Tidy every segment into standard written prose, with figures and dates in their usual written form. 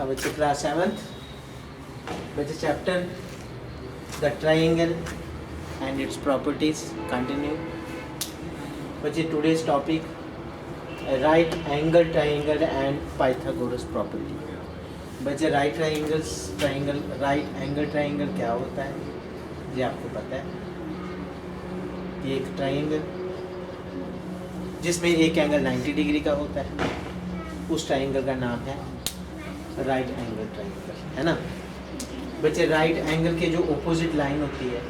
अब it's class 7th, with the chapter the triangle and its properties. Continue. But today's topic right angle triangle and Pythagoras property. बच्चे right triangle right angle triangle क्या होता है ये आपको पता है। ये एक ट्राइंगल जिसमें एक एंगल 90 डिग्री का होता है, उस ट्राइंगल का नाम है राइट एंगल ट्राइंगल, है ना बच्चे। राइट एंगल के जो ऑपोजिट लाइन होती है,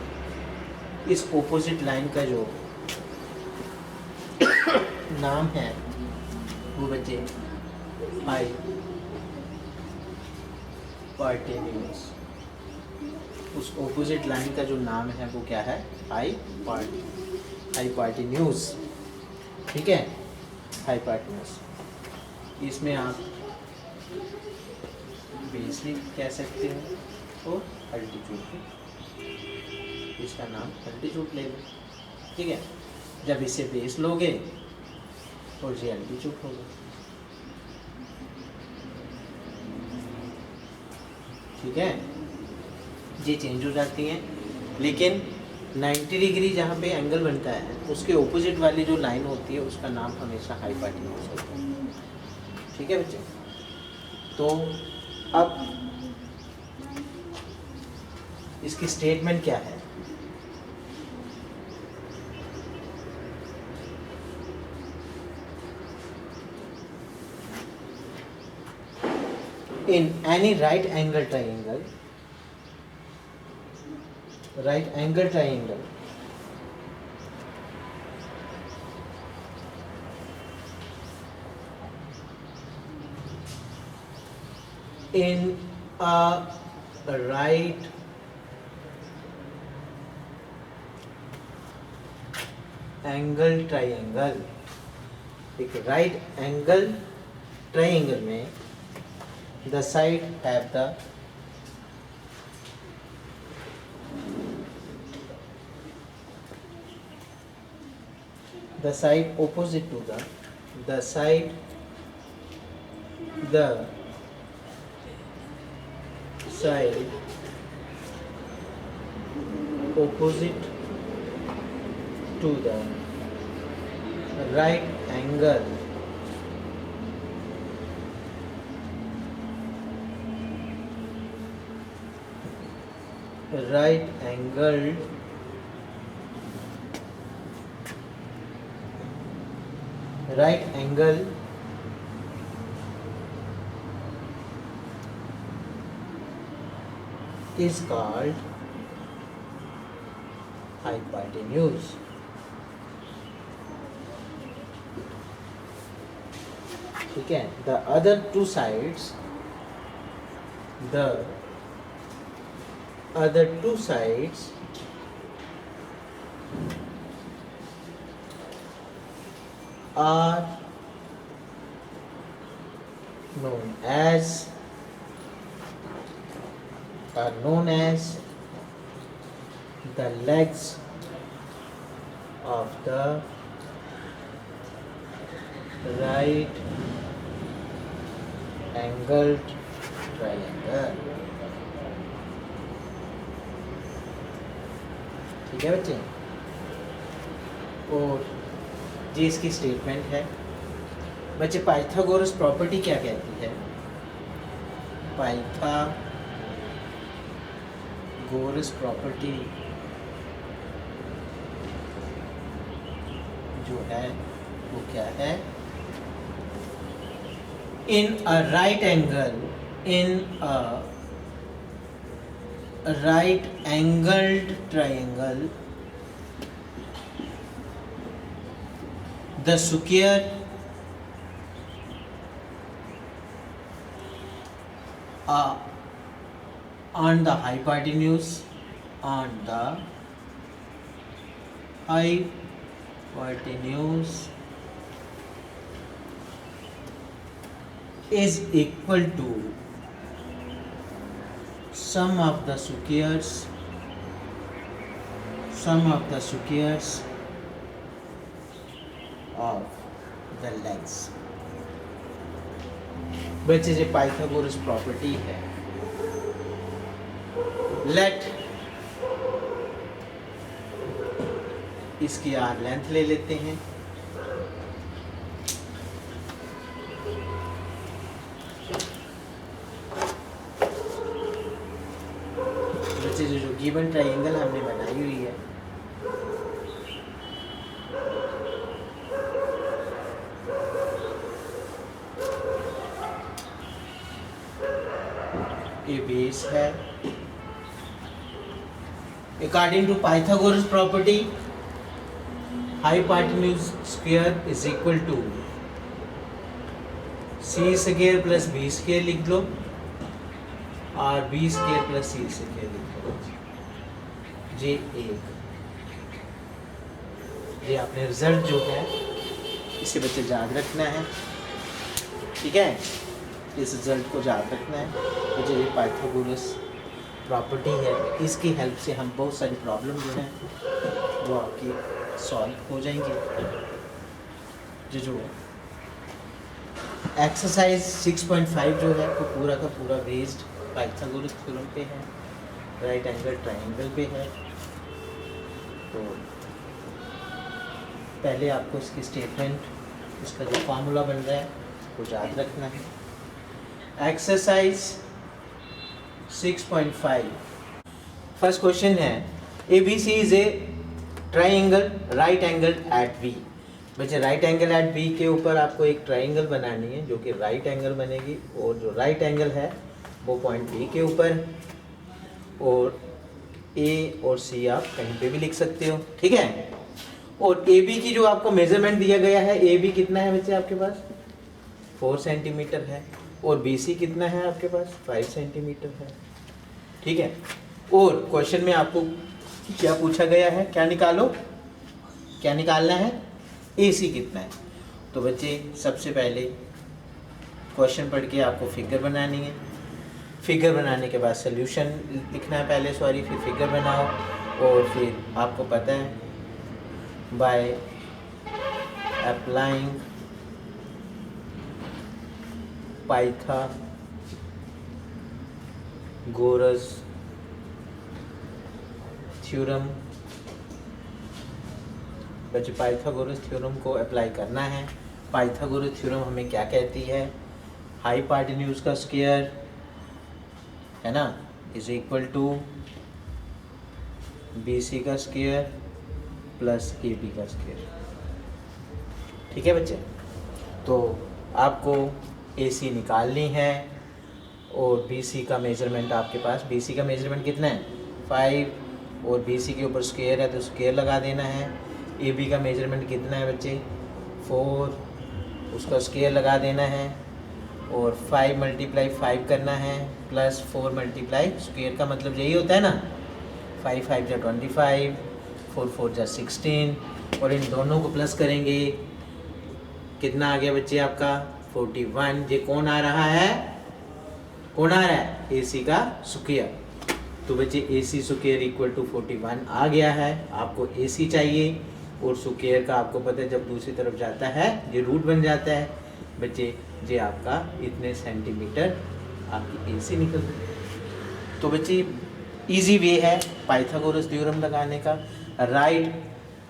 इस ऑपोजिट लाइन का जो नाम है वो बच्चे हाइपोटेन्यूज। उस ऑपोजिट लाइन का जो नाम है वो क्या है? हाइपोटेन्यूज। ठीक है, हाइपोटेन्यूज। इसमें आप बेस भी कह सकते हो और अल्टीट्यूड भी, इसका नाम अल्टीट्यूड ले लो। ठीक है, जब इसे बेस लोगे और ये अल्टीट्यूड होगा। ठीक है, ये चेंज हो जाती हैं, लेकिन 90 डिग्री जहाँ पे एंगल बनता है उसके ऑपोजिट वाली जो लाइन होती है उसका नाम हमेशा हाइपोटेन्यूज होता है। ठीक है बच्चे, तो अब इसकी स्टेटमेंट क्या है? In any right angle triangle, in a right angle triangle, एक right angle triangle में the side have the side opposite to the side opposite to the right angle right angle is called hypotenuse. ठीक है, the other two sides are known as the legs of the right angled triangle. ठीक है बच्चे, और ये इसकी statement है बच्चे। पाइथागोरस प्रॉपर्टी क्या कहती है? पाइथागोरस प्रॉपर्टी जो है वो क्या है? In a right angled triangle the square on the hypotenuse is equal to sum of the squares of the legs। बच्चे जो पाइथागोरस प्रॉपर्टी है, लेट इसकी आर लेंथ ले लेते हैं, बच्चे जो गिवन ट्राइंगल हमने बनाई हुई है ये बेस है। According to Pythagoras property hypotenuse square is equal to C square plus B square लिख लो और B square plus C square लिख लो। ये ये आपने रिजल्ट जो है इसे बच्चे याद रखना है, ठीक है। इस रिजल्ट को याद रखना है। तो जो ये पाइथागोरस प्रॉपर्टी है, इसकी हेल्प से हम बहुत सारी प्रॉब्लम जो हैं वो आपकी सॉल्व हो जाएंगी। जो एक्सरसाइज 6.5 जो है वो पूरा का पूरा बेस्ड पाइथागोरस थ्योरम पे है, राइट एंगल ट्राइंगल पे है। तो पहले आपको इसकी स्टेटमेंट, इसका जो फार्मूला बन रहा है वो याद रखना है। एक्सरसाइज 6.5 फर्स्ट क्वेश्चन है A B C is a triangle right angle at B. बच्चे राइट एंगल एट बी के ऊपर आपको एक ट्राइंगल बनानी है जो कि राइट एंगल बनेगी, और जो राइट एंगल है वो पॉइंट बी के ऊपर, और ए और सी आप कहीं पे भी लिख सकते हो, ठीक है। और ए बी की जो आपको मेजरमेंट दिया गया है, ए बी कितना है बच्चे आपके पास 4 सेंटीमीटर है, और बी सी कितना है आपके पास 5 सेंटीमीटर है, ठीक है। और क्वेश्चन में आपको क्या पूछा गया है, क्या निकालो, क्या निकालना है, ए सी कितना है। तो बच्चे सबसे पहले क्वेश्चन पढ़ के आपको फिगर बनानी है, फिगर बनाने के बाद सोल्यूशन लिखना है पहले, सॉरी, फिर फिगर बनाओ, और फिर आपको पता है बाय अप्लाइंग पाइथागोरस थ्योरम, बच्चे पाइथागोरस थ्योरम को अप्लाई करना है। पाइथागोरस थ्योरम हमें क्या कहती है, हाइपोटेन्यूज का स्क्वायर है ना is equal to B C का स्क्वायर प्लस ए बी का स्क्वायर, ठीक है बच्चे। तो आपको ए सी निकालनी है, और बी सी का मेजरमेंट आपके पास, बी सी का मेजरमेंट कितना है 5, और बी सी के ऊपर स्क्वायर है तो स्क्वायर लगा देना है। ए बी का मेजरमेंट कितना है बच्चे 4, उसका स्क्वायर लगा देना है, और 5 × 5 करना है, प्लस 4 × स्क्वायर का मतलब यही होता है ना, 5 × 5 = 25, 4 × 4 = 16, और इन दोनों को प्लस करेंगे, कितना आ गया बच्चे आपका 41। ये कौन आ रहा है, कौन आ रहा है, ए सी का स्क्वायर। तो बच्चे ए सी स्क्वायर इक्वल टू 41 आ गया है। आपको ए सी चाहिए, और स्क्वायर का आपको पता है जब दूसरी तरफ जाता है ये रूट बन जाता है बच्चे, ये आपका इतने सेंटीमीटर आपकी ए सी निकल रही है। तो बच्चे इजी वे है पाइथागोरस थ्योरम लगाने का। राइट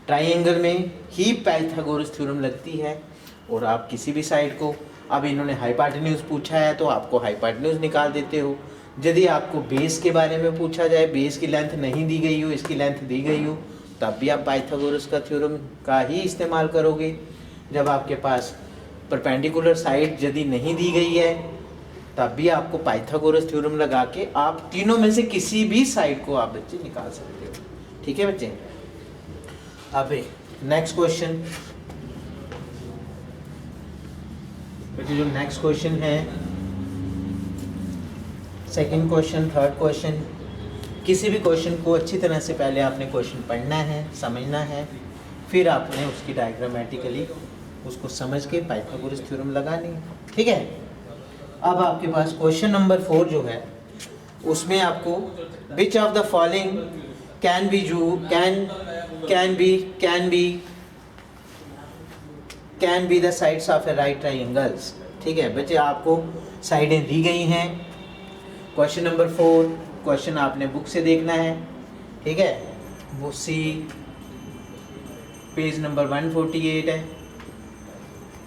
ट्राइंगल में ही पाइथागोरस थ्योरम लगती है, और आप किसी भी साइड को, अब इन्होंने हाइपोटेन्यूज पूछा है तो आपको हाइपोटेन्यूज निकाल देते हो। यदि आपको बेस के बारे में पूछा जाए, बेस की लेंथ नहीं दी गई हो, इसकी लेंथ दी गई हो, तब भी आप पाइथागोरस का थ्योरम का ही इस्तेमाल करोगे। जब आपके पास परपेंडिकुलर साइड यदि नहीं दी गई है, तब भी आपको पाइथागोरस थ्योरम लगा के आप तीनों में से किसी भी साइड को आप बच्चे निकाल सकते हो, ठीक है बच्चे। अब नेक्स्ट क्वेश्चन, बच्चे जो नेक्स्ट क्वेश्चन है, सेकंड क्वेश्चन, थर्ड क्वेश्चन, किसी भी क्वेश्चन को अच्छी तरह से पहले आपने क्वेश्चन पढ़ना है, समझना है, फिर आपने उसकी डायग्रामेटिकली उसको समझ के पाइथागोरस थ्योरम लगानी है, ठीक है। अब आपके पास क्वेश्चन नंबर 4 जो है उसमें आपको which of the following can be the sides of A right triangles. ठीक है बच्चे, आपको साइडें दी गई हैं। क्वेश्चन नंबर 4, क्वेश्चन आपने बुक से देखना है, ठीक है, वो सी पेज नंबर 148 है।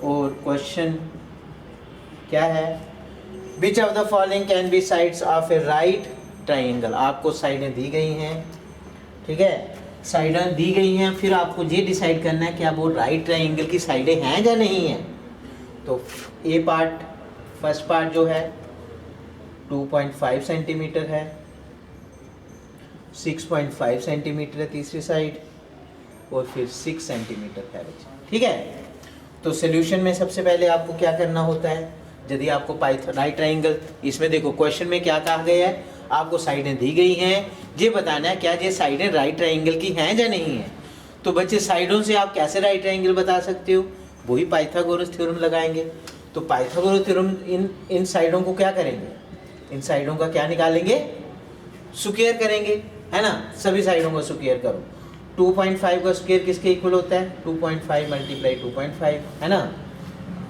और क्वेश्चन क्या है, which of the following can be sides of A right triangle. आपको साइडें दी गई हैं, ठीक है, साइडें दी गई हैं, फिर आपको ये डिसाइड करना है कि आप वो राइट ट्राइंगल की साइडें हैं या नहीं हैं। तो ए पार्ट, फर्स्ट पार्ट जो है 2.5 सेंटीमीटर है, 6.5 सेंटीमीटर है तीसरी साइड, और फिर 6 सेंटीमीटर है बच्चे, ठीक है। तो सोल्यूशन में सबसे पहले आपको क्या करना होता है, यदि आपको राइट ट्राइंगल, इसमें देखो क्वेश्चन में क्या कहा गया है, आपको साइडें दी गई हैं, ये बताना है क्या ये साइडें राइट ट्राइंगल की हैं या नहीं है। तो बच्चे साइडों से आप कैसे राइट ट्राइंगल बता सकते हो, वही पाइथागोरस थ्योरम लगाएंगे। तो पाइथागोरस थ्योरम इन साइडों को क्या करेंगे, इन साइडों का क्या निकालेंगे, स्क्वायर करेंगे, है ना। सभी साइडों का स्क्वायर करो। 2.5 का स्क्वायर किसके इक्वल होता है, 2.5 मल्टीप्लाई 2.5, है ना।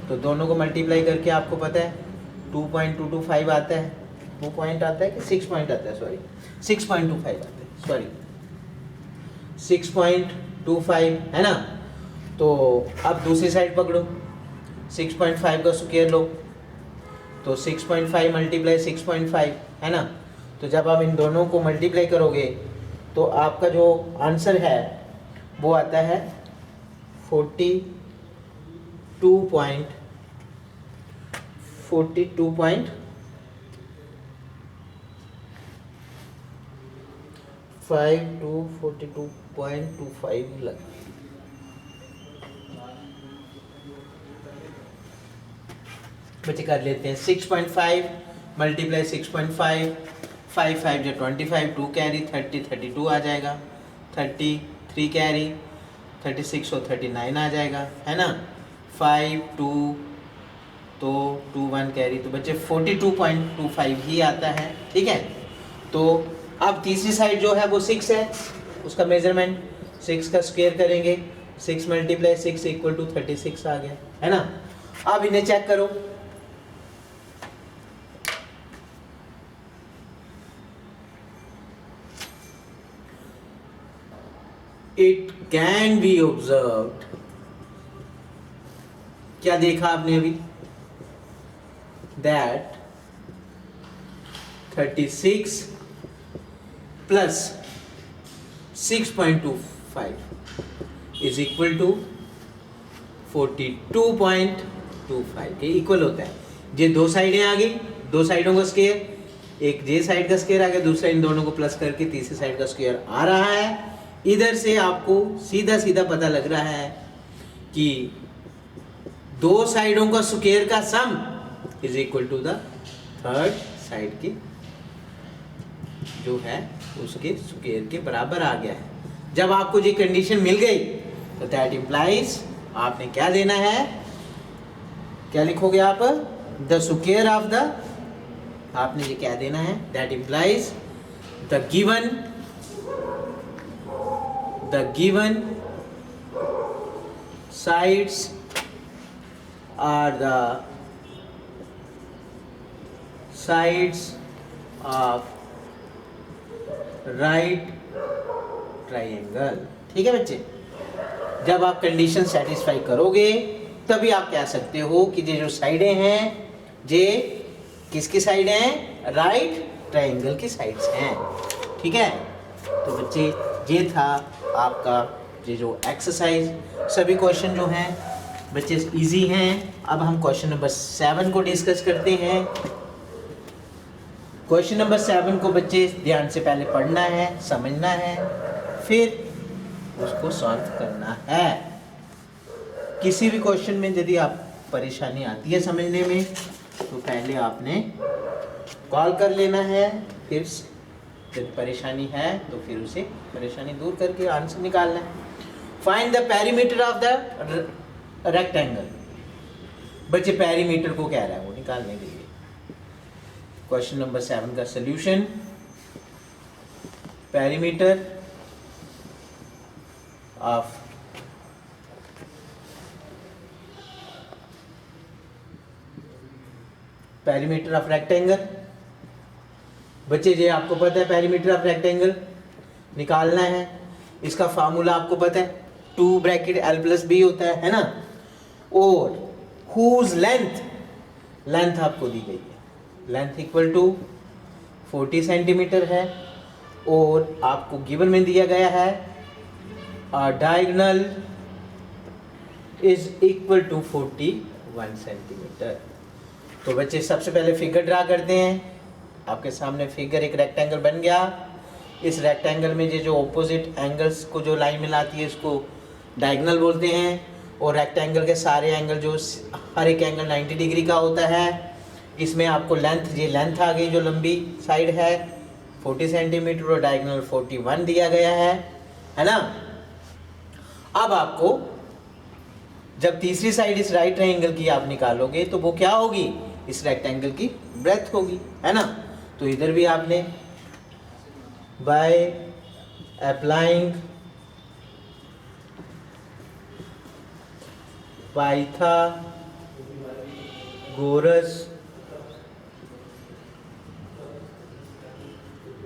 तो दोनों को मल्टीप्लाई करके आपको पता है 2.225 आता है, 2 पॉइंट आता है कि 6 पॉइंट आता है, सॉरी 6.25 आता है, सॉरी 6.25, है ना। तो अब दूसरी साइड पकड़ो, 6.5 का स्क्वायर लो, तो 6.5 मल्टीप्लाई 6.5, है ना। तो जब आप इन दोनों को मल्टीप्लाई करोगे तो आपका जो आंसर है वो आता है 42.5 लग। बच्चे कर लेते हैं, 6.5 मल्टीप्लाई 6.5, 5 जो 25, 2 कैरी 30, 32 आ जाएगा, 33 कैरी 36 और 39 आ जाएगा, है ना। 5 2 तो 2 1 कैरी, तो बच्चे 42.25 ही आता है, ठीक है। तो अब तीसरी साइड जो है वो 6 है, उसका मेजरमेंट 6 का स्क्वायर करेंगे, 6 मल्टीप्लाई 6 इक्वल टू 36 आ गया, है ना। अब इन्हें चेक करो, it can be observed, क्या देखा आपने अभी, that 36 plus 6.25 is equal to 42.25 के इक्वल होता है। ये दो साइडें आ गई, दो साइडों का स्क्वायर, एक ये साइड का स्क्वायर आ गया, दूसरा इन दोनों को प्लस करके तीसरी साइड का स्क्वायर आ रहा है। इधर से आपको सीधा सीधा पता लग रहा है कि दो साइडों का स्क्वायर का sum is equal to the third side की जो है उसके स्क्वायर के बराबर आ गया है। जब आपको ये कंडीशन मिल गई तो दैट इंप्लाइज आपने क्या देना है, क्या लिखोगे आप, द स्क्वायर ऑफ द, आपने ये क्या देना है, that implies the given sides are the sides of right triangle। ठीक है बच्चे, जब आप कंडीशन सेटिस्फाई करोगे तभी आप कह सकते हो कि ये जो साइडें हैं ये किसकी साइड हैं, राइट ट्राइंगल की साइड्स हैं। ठीक है, तो बच्चे ये था आपका ये जो एक्सरसाइज। सभी क्वेश्चन जो हैं बच्चे इजी हैं। अब हम क्वेश्चन नंबर 7 को डिस्कस करते हैं। क्वेश्चन नंबर 7 को बच्चे ध्यान से पहले पढ़ना है, समझना है, फिर उसको सॉल्व करना है। किसी भी क्वेश्चन में यदि आप परेशानी आती है समझने में तो पहले आपने कॉल कर लेना है, फिर जब परेशानी है तो फिर उसे परेशानी दूर करके आंसर निकालना है। Find the perimeter of the rectangle. बच्चे पेरीमीटर को कह रहा है वो निकालने के लिए। क्वेश्चन नंबर 7 का solution, perimeter of perimeter of rectangle. बच्चे जी आपको पता है पेरीमीटर ऑफ रेक्टेंगल निकालना है, इसका फार्मूला आपको पता है 2 ब्रैकेट l प्लस बी होता है ना। और हुज लेंथ आपको दी गई है, लेंथ इक्वल टू 40 सेंटीमीटर है। और आपको गिवन में दिया गया है diagonal is equal to 41 centimetre. तो बच्चे सबसे पहले फिगर ड्रा करते हैं। आपके सामने फिगर, एक रेक्टेंगल बन गया। इस रेक्टेंगल में ये जो ऑपोजिट एंगल्स को जो लाइन मिलाती है इसको डायगोनल बोलते हैं। और रेक्टेंगल के सारे एंगल जो हर एक एंगल 90 डिग्री का होता है। इसमें आपको लेंथ, ये लेंथ आ गई जो लंबी साइड है 40 सेंटीमीटर और डायगोनल 41 दिया गया है ना। अब आपको जब तीसरी साइड इस राइट ट्रायंगल की आप निकालोगे तो वो क्या होगी, इस रेक्टेंगल की ब्रेड्थ होगी, है ना। तो इधर भी आपने बाय अप्लाइंग पाइथागोरस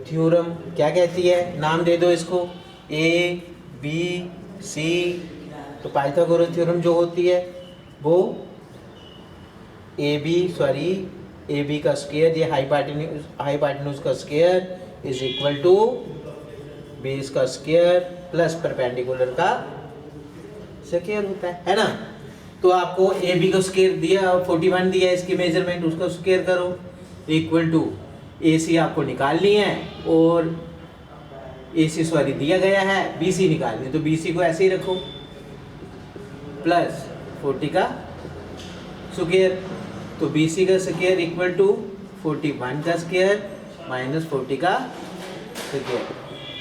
थ्योरम क्या कहती है, नाम दे दो इसको ए बी सी। तो पाइथागोरस थ्योरम जो होती है वो ए बी का स्क्वायर, ये हाइपोटेन्यूज का square is equal to base का स्क्वायर प्लस परपेंडिकुलर का स्क्वायर होता है ना। तो आपको ए बी का स्क्वायर दिया 41 दिया, इसकी मेजरमेंट उसका स्क्वायर करो इक्वल टू ए सी आपको निकालनी है और दिया गया है, बी सी निकालनी है। तो बी सी को ऐसे ही रखो प्लस 40 का स्क्वायर। तो बी सी का स्क्वायर इक्वल टू 41 का स्क्वायर माइनस 40 का स्क्वायर।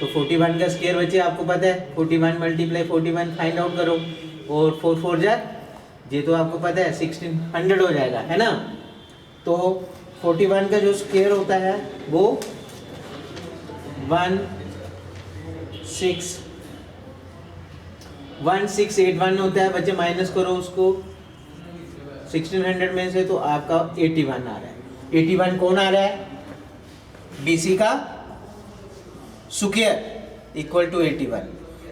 तो 41 का स्क्वायर बच्चे आपको पता है 41 मल्टीप्लाई 41 फाइंड आउट करो और 4 4 जा, ये तो आपको पता है 1600 हो जाएगा, है ना। तो 41 का जो स्क्वायर होता है वो 1681 होता है बच्चे। माइनस करो उसको 1600 में से तो आपका 81 आ रहा है। 81 कौन आ रहा है, BC का स्क्वायर इक्वल टू 81।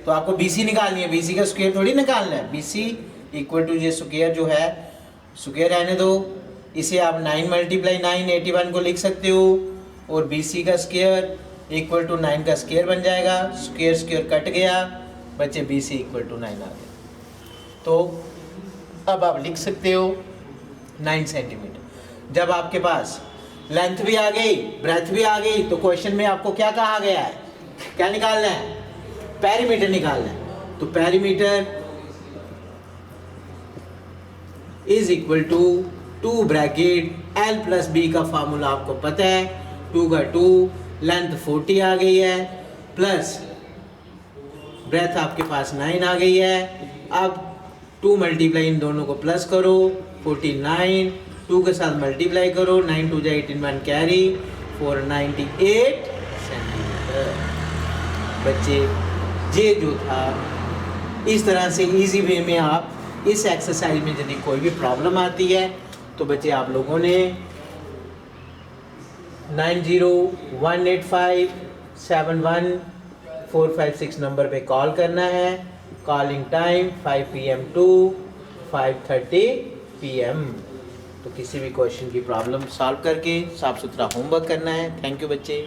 तो आपको BC निकालनी है, BC का स्क्वायर थोड़ी निकालना है। BC इक्वल टू ये स्क्वायर जो है स्क्वायर रहने दो, इसे आप 9 मल्टीप्लाई 9 81 को लिख सकते हो और BC का स्क्वायर इक्वल टू 9 का स्क्वायर बन जाएगा। स्क्वायर स्क्वायर कट गया बच्चे, BC इक्वल टू 9 आ गया। तो अब आप लिख सकते हो 9 सेंटीमीटर। जब आपके पास लेंथ भी आ गई, ब्रेथ भी आ गई, तो क्वेश्चन में आपको क्या कहा गया है, क्या निकालना है, पेरीमीटर निकालना है। तो perimeter is equal to 2 bracket l plus b का फार्मूला आपको पता है, 2 का 2, लेंथ 40 आ गई है प्लस ब्रेथ आपके पास 9 आ गई है। अब 2 मल्टीप्लाई इन दोनों को प्लस करो 49, 2 के साथ मल्टीप्लाई करो 9 2 जा 18 1 कैरी 498 सेंटीमीटर। बच्चे ये जो था इस तरह से इजी वे में आप इस एक्सरसाइज में यदि कोई भी प्रॉब्लम आती है तो बच्चे आप लोगों ने 9018571456 नंबर पे कॉल करना है। Calling time 5 PM to 5:30 PM। तो किसी भी क्वेश्चन की प्रॉब्लम सॉल्व करके साफ सुथरा होमवर्क करना है। थैंक यू बच्चे।